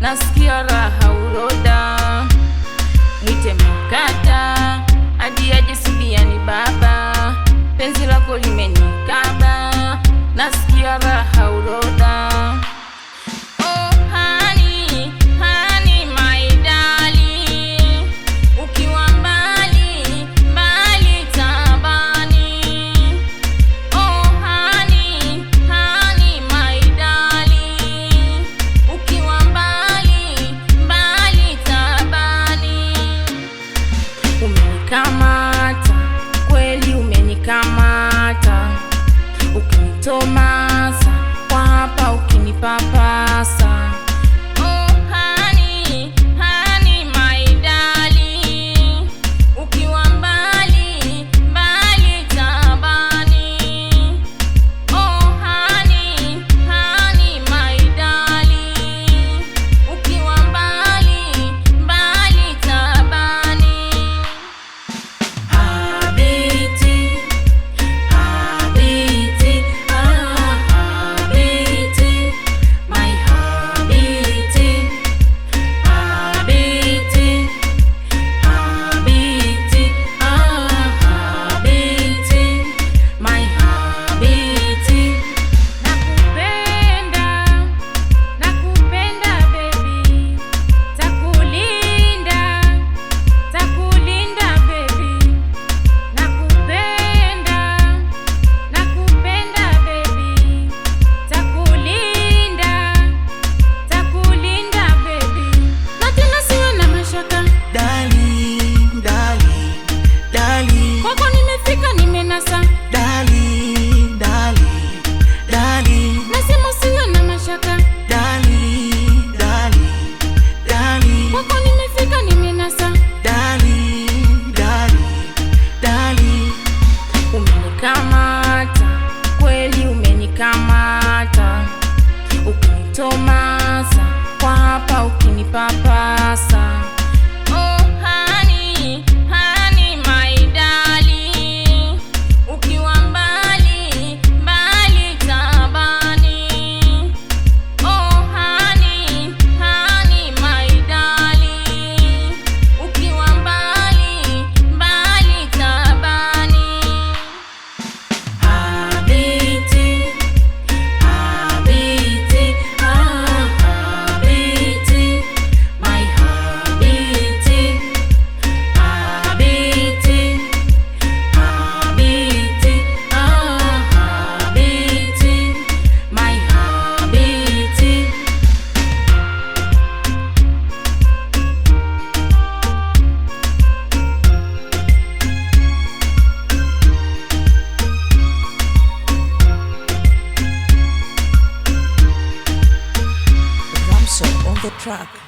nasikia raha uroda, mwite mkata hadi aje Subiani baba, penzi lako limenikaba, nasikia raha uroda. Umenikamata, kweli umenikamata, ukinitomasa kwa hapa ukinipapasa. Oh honey, honey my darling, ukiwa mbali, mbali tabani. Oh honey, honey my darling, ukiwa mbali, mbali tabani. Umenikamata, kweli umenikamata, ukinitomasa kwa hapa ukinipapasa. Oh honey, honey my darling, ukiwa mbali, mbali tabani. Oh honey, honey my darling, ukiwa mbali, mbali tabani. On the track.